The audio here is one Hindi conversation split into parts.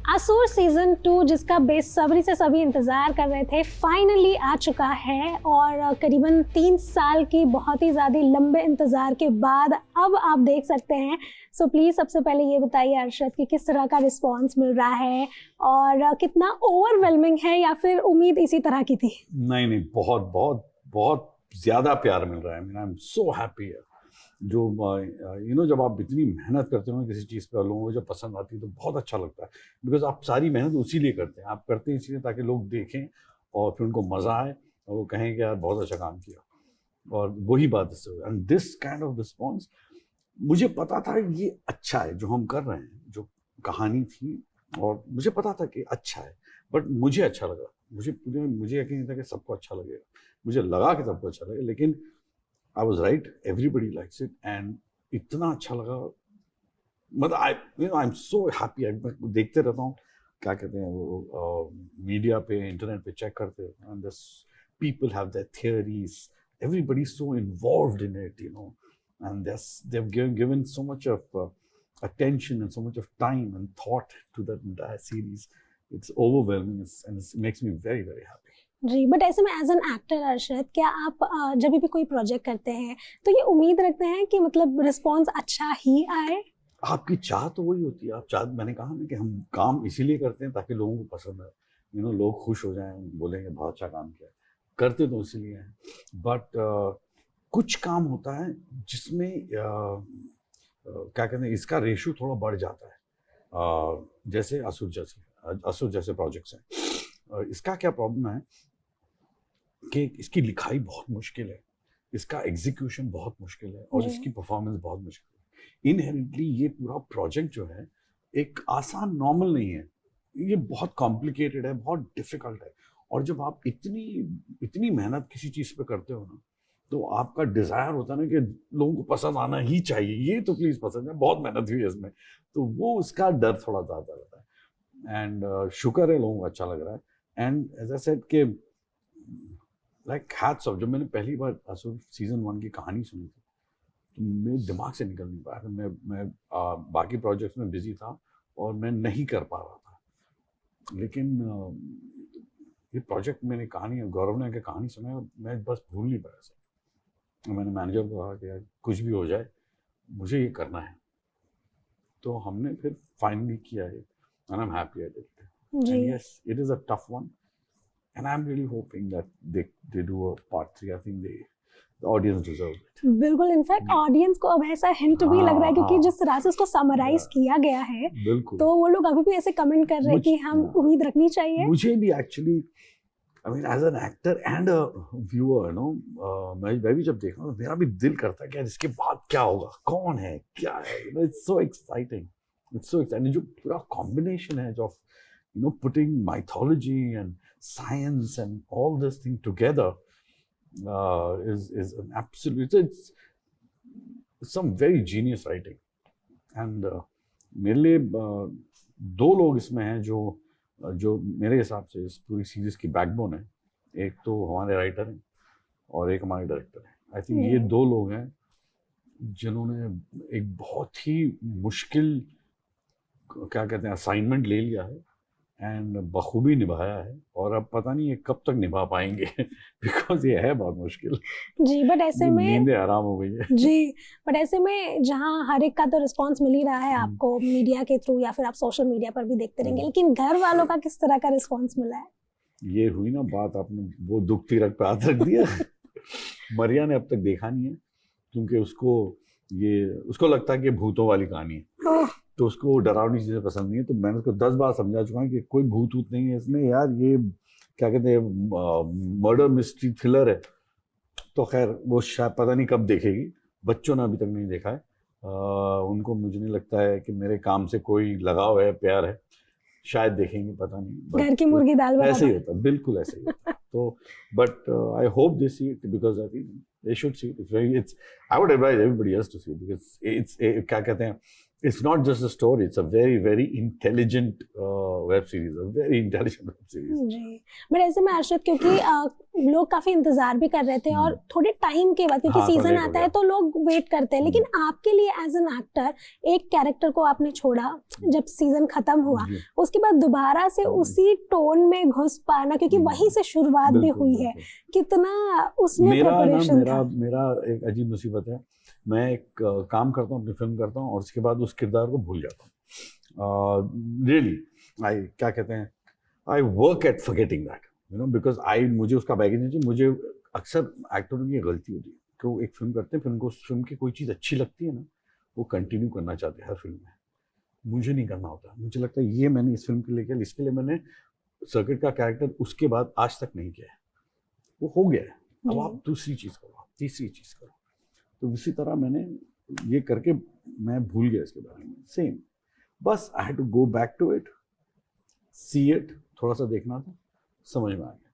असुर सीजन 2 जिसका बेसब्री से सभी इंतज़ार कर रहे थे फाइनली आ चुका है और करीबन 3 साल की बहुत ही ज़्यादा लंबे इंतज़ार के बाद अब आप देख सकते हैं। सो प्लीज़ सबसे पहले ये बताइए अरशद कि किस तरह का रिस्पांस मिल रहा है और कितना ओवरवेलमिंग है या फिर उम्मीद इसी तरह की थी? नहीं, बहुत बहुत बहुत ज़्यादा प्यार मिल रहा है। I am so happy. जो जब आप इतनी मेहनत करते हो ना किसी चीज़ पे और लोगों को जब पसंद आती है तो बहुत अच्छा लगता है। बिकॉज आप सारी मेहनत उसी लिए करते हैं, आप करते हैं इसीलिए ताकि लोग देखें और फिर उनको मज़ा आए और वो कहें कि यार बहुत अच्छा काम किया। और वही बात है। And this kind of response, मुझे पता था ये अच्छा है जो हम कर रहे हैं, जो कहानी थी, और मुझे पता था कि अच्छा है, बट मुझे अच्छा लगा। मुझे यकीन नहीं था कि सबको अच्छा लगेगा। मुझे लगा कि सबको अच्छा लगेगा, लेकिन I was right. Everybody likes it, and इतना अच्छा लगा। मतलब I'm so happy. मैं देखते रहता हूँ, क्या कहते हैं वो, मीडिया पे, इंटरनेट पे चेक करते हैं, and this people have their theories. Everybody's so involved in it, and they've given so much of attention and so much of time and thought to that entire series. It's overwhelming, and it makes me very, very happy. जी, बट ऐसे में एज एन एक्टर अरशद, क्या आप जब भी कोई प्रोजेक्ट करते हैं तो ये उम्मीद रखते हैं कि मतलब रिस्पांस अच्छा ही आए? आपकी चाह तो वही होती है। आप चाह, मैंने कहा ना कि हम काम इसीलिए करते हैं ताकि लोगों को पसंद आए, लोग खुश हो जाएं, बोलेंगे बहुत अच्छा काम किया। करते तो इसीलिए हैं, बट कुछ काम होता है जिसमें क्या कहते हैं, इसका रेशो थोड़ा बढ़ जाता है। जैसे असुर जैसे प्रोजेक्ट्स हैं। इसका क्या प्रॉब्लम है कि इसकी लिखाई बहुत मुश्किल है, इसका एग्जीक्यूशन बहुत मुश्किल है, और इसकी परफॉर्मेंस बहुत मुश्किल है। इनहेरेंटली ये पूरा प्रोजेक्ट जो है एक आसान नॉर्मल नहीं है, ये बहुत कॉम्प्लिकेटेड है, बहुत डिफिकल्ट है। और जब आप इतनी मेहनत किसी चीज़ पे करते हो ना, तो आपका डिज़ायर होता है ना कि लोगों को पसंद आना ही चाहिए, ये तो प्लीज़ पसंद है, बहुत मेहनत हुई है इसमें, तो वो उसका डर थोड़ा ज़्यादा रहता है। एंड शुक्र है लोगों को अच्छा लग रहा है। एंड एज आई सेड कि लाइक हैट्स ऑफ, जब मैंने पहली बार असुर सीजन 1 की कहानी सुनी थी तो मेरे दिमाग से निकल नहीं पाया था। मैं बाकी प्रोजेक्ट्स में बिजी था और मैं नहीं कर पा रहा था, लेकिन ये प्रोजेक्ट, मैंने कहानी, गौरव ने कहानी सुना और मैं बस भूल नहीं पाया सर। मैंने मैनेजर को कहा कि यार कुछ भी हो जाए मुझे ये करना है, तो हमने फिर फाइनली किया है, and I am happy at it. And yes, it is a tough one, and I'm really hoping that they do a part 3. I think the audience deserves it. बिल्कुल, इनफैक्ट ऑडियंस को अब ऐसा हिंट भी लग रहा है, क्योंकि जिस तरह से उसको समराइज किया गया है, तो वो लोग अभी भी ऐसे कमेंट कर रहे हैं कि हम उम्मीद रखनी चाहिए। मुझे भी actually, I mean as an actor and a viewer, मैं भी जब देखा मेरा भी दिल करता है कि यार इसके बाद क्या होगा, कौन है, क्या है। इट्स सो एक्साइटिंग, जो पूरा कॉम्बिनेशन है जो putting mythology and science and all this thing together is an absolute, it's some very genius writing. And मेरे लिए दो लोग इसमें हैं जो मेरे हिसाब से इस पूरी सीरीज की बैकबोन है। एक तो हमारे राइटर हैं और एक हमारे डायरेक्टर हैं। आई थिंक ये दो लोग हैं जिन्होंने एक बहुत ही मुश्किल, क्या कहते हैं, असाइनमेंट ले लिया है एंड बखूबी निभाया है, और अब पता नहीं ये कब तक निभा पाएंगे बिकॉज ये है बहुत मुश्किल। जी, बट ऐसे में नींदें आराम हो गई है। जी, बट ऐसे में जहाँ हर एक का तो रिस्पांस मिल ही रहा है आपको मीडिया के थ्रू या फिर आप सोशल मीडिया पर भी देखते रहेंगे, लेकिन घर वालों का किस तरह का रिस्पांस मिला है? ये हुई ना बात, आपने वो दुखती रग पे हाथ रख दिया। मरिया ने अब तक देखा नहीं है, क्योंकि उसको लगता है कि भूतों वाली कहानी है, तो उसको डरावनी चीज़ें पसंद नहीं है। तो मैंने उसको 10 बार समझा चुका हूँ कि कोई भूत वूत नहीं है इसमें यार, ये क्या कहते हैं, मर्डर मिस्ट्री थ्रिलर है। तो खैर वो शायद पता नहीं कब देखेगी, बच्चों ने अभी तक नहीं देखा है। उनको मुझे नहीं लगता है कि मेरे काम से कोई लगाव है, प्यार है, शायद देखेंगे, पता नहीं। घर की मुर्गी दाल ऐसे ही होता, बिल्कुल ऐसे ही होता। तो but I hope they see it, because I think they should see it. I would advise everybody else to see it, because it's क्या कहते हैं, it's not just a story, it's a very, very intelligent web series, a very intelligent web series. जी, बट ऐसे में अरशद, क्योंकि लोग काफी इंतजार भी कर रहे थे और थोड़े टाइम के बाद, क्योंकि हाँ, सीजन लेट हो आता है गया। तो लोग वेट करते हैं, लेकिन आपके लिए एज एन एक्टर एक कैरेक्टर को आपने छोड़ा जब सीजन खत्म हुआ, जी, उसके बाद दोबारा से उसी टोन में घुस पाना, क्योंकि वहीं से शुरुआत भी बिल्कुल, हुई है, बिल्कुल। कितना उसमें मेरा प्रिपरेशन था? मेरा एक अजीब मुसीबत है। मैं एक काम करता हूँ, अपनी फिल्म करता हूँ और उसके बाद उस किरदार को भूल जाता हूँ। रियली, आई क्या कहते हैं, I work at forgetting that, you know, because मुझे उसका बैगेज नहीं चाहिए। मुझे अक्सर एक्टरों की ये गलती होती है कि वो एक फिल्म करते हैं, फिल्म को, फिल्म की कोई चीज़ अच्छी लगती है ना, वो कंटिन्यू करना चाहते हैं हर फिल्म में। मुझे नहीं करना होता। मुझे लगता है ये मैंने इस फिल्म के लिए किया, इसके लिए मैंने सर्किट का कैरेक्टर उसके बाद आज तक नहीं किया है, वो हो गया है। अब आप दूसरी चीज़ करो, आप तीसरी चीज़ करो। तो उसी तरह मैंने ये करके मैं भूल गया इसके बारे में। सेम, बस I had to go back to it, see it, थोड़ा सा देखना था, समझ में आ गया।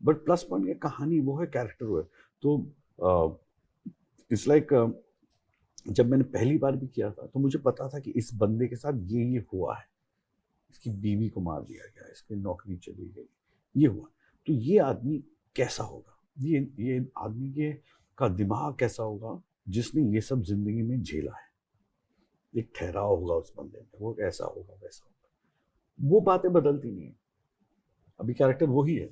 बट प्लस पॉइंट ये कहानी वो है, कैरेक्टर वो है। तो इट्स लाइक जब मैंने पहली बार भी किया था तो मुझे पता था कि इस बंदे के साथ ये हुआ है, इसकी बीवी को मार दिया गया, इसकी नौकरी चली गई, ये हुआ। तो ये आदमी कैसा होगा, ये आदमी के का दिमाग कैसा होगा जिसने ये सब जिंदगी में झेला है। एक ठहराव होगा उस बंदे में, वो ऐसा होगा वैसा होगा। वो बातें बदलती नहीं है, अभी कैरेक्टर वही है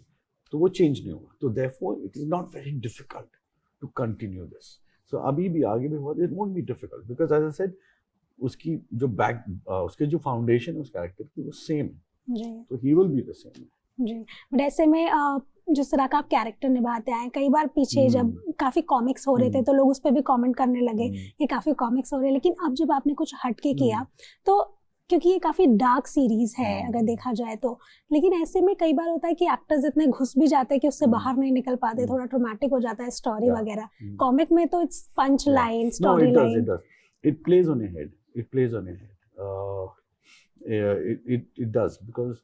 तो वो चेंज नहीं होगा। तो therefore it is not very difficult to continue this. So अभी भी आगे भी हुआ, it won't be difficult because as I said, उसकी जो उसके जो फाउंडेशन है उस कैरेक्टर की वो सेम है, जी तो he will be the same. जी। बट ऐसे में जिस तरह का आप कैरेक्टर निभाते आए, कई बार पीछे जब काफी कॉमिक्स हो रहे थे तो लोग उस पर भी कमेंट करने लगे कि काफी कॉमिक्स हो रहे हैं, लेकिन अब जब आपने कुछ हटके किया तो, क्योंकि ये काफी डार्क सीरीज है अगर देखा जाए तो, लेकिन ऐसे में कई बार होता है कि एक्टर्स इतने घुस भी जाते हैं कि उससे बाहर नहीं निकल पाते, थोड़ा ट्रोमैटिक हो जाता है स्टोरी वगैरह। कॉमिक में तो it's punch line, story line. It plays on your head. It plays on your head. It does because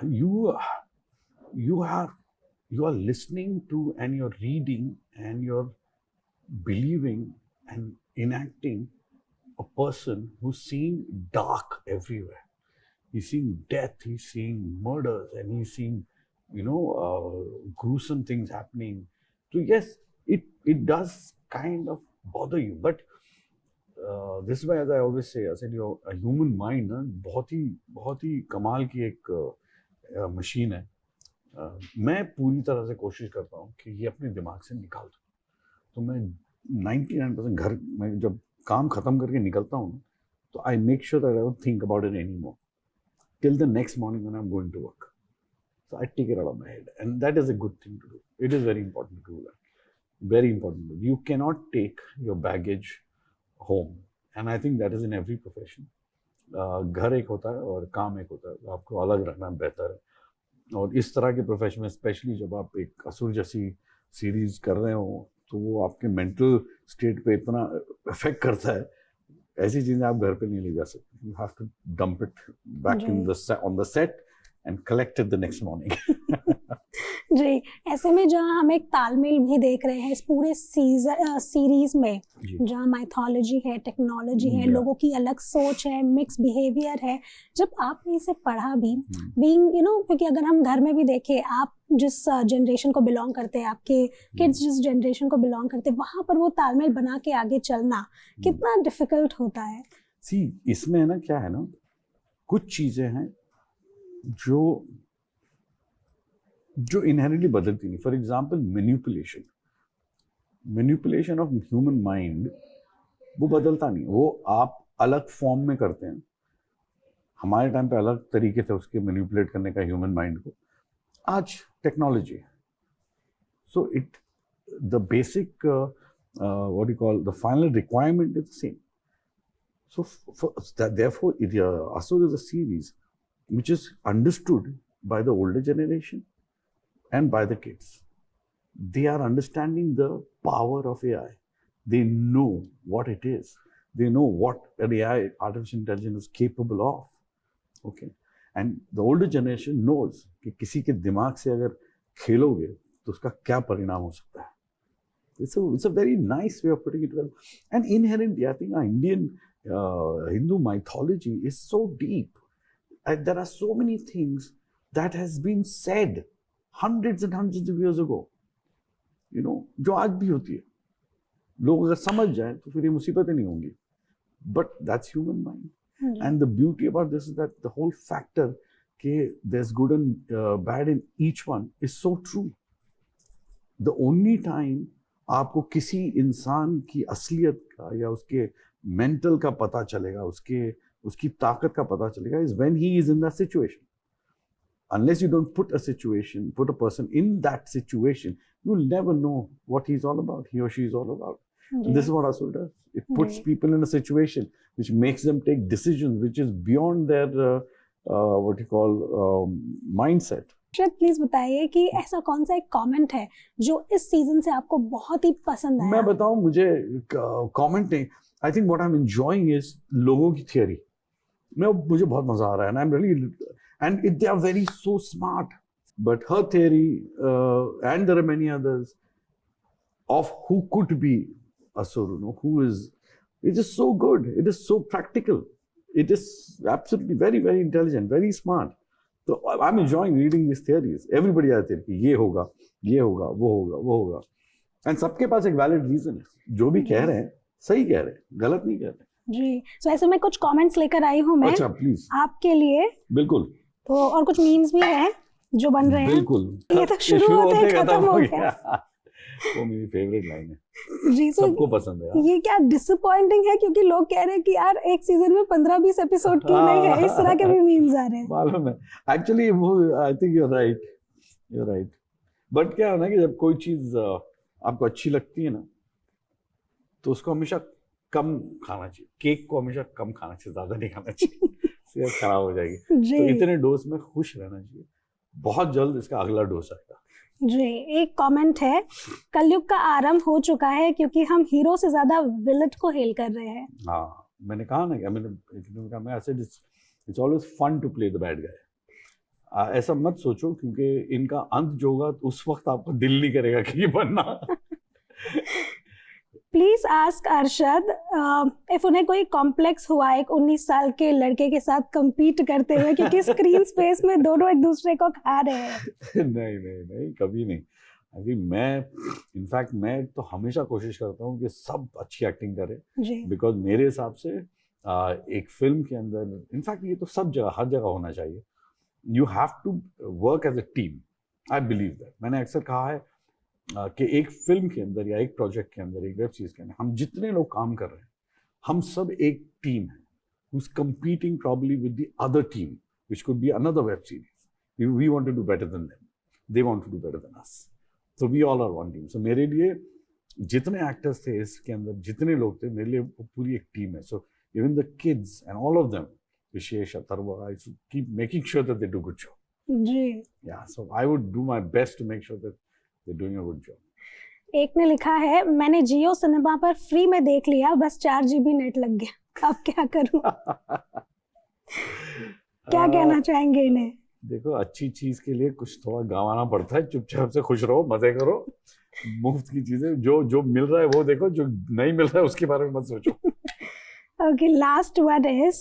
you are listening to and you're reading and you're believing and enacting a person who's seeing dark everywhere. He's seeing death, he's seeing murders, and he's seeing, gruesome things happening. So yes, it does kind of bother you, but this is why, as I always say, I said a human mind ना बहुत ही कमाल की एक मशीन है। मैं पूरी तरह से कोशिश करता हूँ कि ये अपने दिमाग से निकाल दूँ। तो मैं 99% घर में जब काम खत्म करके निकलता हूँ तो I make sure that I don't think about it any more till the next morning when I am going to work. So I take it out of my head, and that is a good thing to do. It is very important to do that. Very important. You cannot take your baggage home, and I think that is in every profession. घर एक होता है और काम एक होता है, तो आपको अलग रखना बेहतर है। और इस तरह के प्रोफेशन में स्पेशली जब आप एक असुर जैसी सीरीज कर रहे हो तो वो आपके मेंटल स्टेट पे इतना इफेक्ट करता है, ऐसी चीजें आप घर पे नहीं ले जा सकते। You have to dump it back in the on the set and collect it the next morning. जी, ऐसे में जहाँ हम एक तालमेल भी देख रहे हैं इस पूरे सीरीज में, जहाँ माइथोलॉजी है, टेक्नोलॉजी है, लोगों की अलग सोच है, मिक्स बिहेवियर है, जब आपने इसे पढ़ा भी, बीइंग क्योंकि अगर हम घर में भी देखें, आप जिस जनरेशन को बिलोंग करते हैं, आपके किड्स जिस जनरेशन को बिलोंग करते हैं, वहाँ पर वो तालमेल बना के आगे चलना कितना डिफिकल्ट होता है। सी इसमें है ना, क्या है ना, कुछ चीजें हैं जो इनहेरेंटली बदलती नहीं। For example manipulation of human mind, वो बदलता नहीं, वो आप अलग फॉर्म में करते हैं। हमारे टाइम पे अलग तरीके थे उसके मैनिपुलेट करने का ह्यूमन माइंड को, आज टेक्नोलॉजी है। So it the basic what you call the final requirement is same. So therefore azure is a series which is understood by the older generation and by the kids. They are understanding the power of AI. They know what it is. They know what an AI, artificial intelligence, is capable of. Okay, and the older generation knows कि किसी के दिमाग से अगर खेलोगे तो उसका क्या परिणाम हो सकता है। It's a very nice way of putting it well. And inherently, I think our Indian Hindu mythology is so deep. There are so many things that has been said hundreds and hundreds of years ago, you know, जो आज भी होती है. लोग अगर समझ जाएं तो फिर ये मुसीबतें नहीं होंगी. But that's human mind. And the beauty about this is that the whole factor कि there's good and bad in each one is so true. The only time आपको किसी इंसान की असलियत का या उसके मेंटल का पता चलेगा, उसकी ताकत का पता चलेगा is when he is in that situation. Unless you don't put a person in that situation, you'll never know what he's all about, he or she is all about. And this is what Asur does. It puts people in a situation which makes them take decisions which is beyond their mindset. शायद प्लीज बताइए कि ऐसा कौन सा एक कमेंट है जो इस सीजन से आपको बहुत ही पसंद आया? मैं बताऊं, मुझे कमेंट नहीं, I think what I am enjoying is लोगों की थियरी. मुझे बहुत मजा आ रहा है, and I'm really, and they are very so smart, but her theory and there are many others of who could be Asur, you know, who is, it is so good, it is so practical, it is absolutely very very intelligent, very smart. So I'm enjoying reading these theories. Everybody has theory कि ये होगा, वो होगा, and सबके पास एक valid reason है. जो भी कह रहे हैं सही कह रहे हैं, गलत नहीं कह रहे हैं. जी, so ऐसे में कुछ comments लेकर आई हूँ मैं. अच्छा, प्लीज. आपके लिए. बिल्कुल. तो और कुछ memes भी हैं जो बन रहे हैं. बिल्कुल. ये तो शुरू होते खत्म हो गया. वो मेरी फेवरेट लाइन है. जी, सबको पसंद है. ये क्या डिसअपॉइंटिंग है, क्योंकि लोग कह रहे हैं कि यार एक सीजन में 15-20 एपिसोड क्यों नहीं है. इस तरह के भी मीम्स आ रहे हैं. मालूम है. एक्चुअली वो I think you are right. But क्या है ना कि जब कोई चीज आपको अच्छी लगती है ना, तो उसको हमेशा कम खाना चाहिए. केक को हमेशा कम खाना चाहिए, ज्यादा नहीं खाना चाहिए. सेहत खराब हो जाएगी. तो इतने डोज में खुश रहना चाहिए. बहुत जल्द इसका अगला डोज आएगा. जी, एक कमेंट है, कलयुग का आरंभ हो चुका है क्योंकि हम हीरो से ज्यादा विलेन को हेल कर रहे हैं. हाँ, मैंने कहा ना कि मैं ऐसे it's always fun to play the bad guy. ऐसा मत सोचो, क्योंकि इनका अंत जो होगा उस वक्त आपको दिल नहीं करेगा कि ये बनना. प्लीज आस्क अरशद इफ उन्हें कोई कॉम्प्लेक्स हुआ एक 19 साल के लड़के के साथ compete करते हुए, क्योंकि स्क्रीन स्पेस में दोनों एक दूसरे को खा रहे हैं. नहीं, कभी नहीं. अभी इनफैक्ट मैं तो हमेशा कोशिश करता हूँ कि सब अच्छी एक्टिंग करें, बिकॉज मेरे हिसाब से एक फिल्म के अंदर, इनफैक्ट ये तो सब जगह, हर जगह होना चाहिए. You have to work as a team. I believe that. मैंने अक्सर कहा है कि एक फिल्म के अंदर या एक प्रोजेक्ट के अंदर, एक वेब सीरीज के अंदर, हम जितने लोग काम कर रहे हैं, हम सब एक टीम है who's competing probably with the other team, which could be another web series. We want to do better than them. They want to do better than us. So we all are one team. So मेरे लिए जितने एक्टर्स थे इसके अंदर, जितने लोग थे, मेरे लिए पूरी एक टीम है. So even the kids and all of them, Vishesh, Atharva, I should keep making sure that they do good job. Ji. Yeah, so I would do my best to make sure that they're doing a good job. एक ने लिखा है, मैंने जियो सिनेमा पर फ्री में देख लिया, बस 4 GB नेट लग गया, अब क्या करूं? क्या कहना चाहेंगे इन्हें? देखो, अच्छी चीज के लिए कुछ थोड़ा गंवाना पड़ता है. चुपचाप से खुश रहो, मजे करो. मुफ्त की चीजें जो मिल रहा है वो देखो, जो नहीं मिल रहा है उसके बारे में मत सोचो. Okay, last one is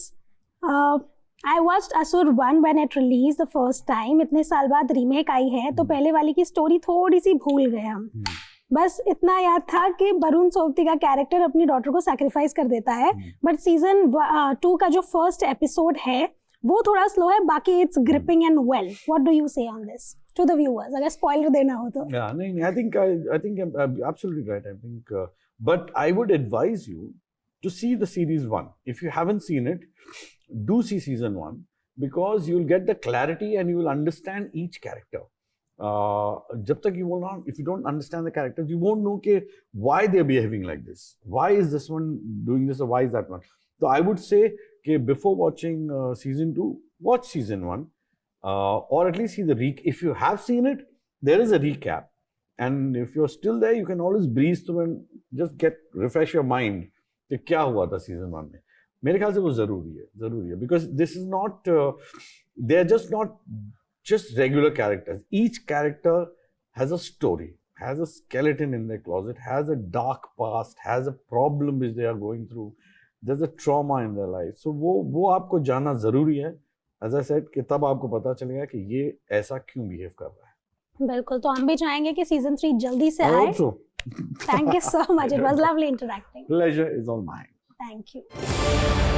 I watched Asur 1 when it released the first time. इतने साल बाद रीमेक आई है, तो पहले वाली की स्टोरी थोड़ी सी भूल गए हम. बस इतना याद था कि वरुण सोबती का कैरेक्टर अपनी डॉटर को सैक्रिफाइस कर देता है. बट सीजन 2 का जो फर्स्ट एपिसोड है वो थोड़ा स्लो है, बाकी it's gripping and well. What do you say on this to the viewers, अगर स्पॉइलर देना हो तो? नहीं, I think absolutely right. I think but I would advise you to see the series 1. If you haven't seen it, do see season 1, because you'll get the clarity and you will understand each character. Jab tak you will not, if you don't understand the characters, you won't know why they're behaving like this. Why is this one doing this or why is that one? So I would say before watching season 2, watch season 1, or at least see if you have seen it, there is a recap. And if you're still there, you can always breeze through and just refresh your mind. कि क्या हुआ था सीजन 1 में. मेरे ख्याल से वो जरूरी है, because this is not, they are just regular characters. Each character has a story, has a skeleton in their closet, has a dark past, has a problem which they are going through, there is a trauma in their life. So वो आपको जानना जरूरी है, एज आई सेड, कि तब आपको पता चलेगा कि ये ऐसा क्यों बिहेव कर रहा है. बिल्कुल, तो हम भी चाहेंगे कि सीजन 3 जल्दी से I आए। hope so. Thank you so much. It was lovely interacting. Pleasure is all mine. Thank you.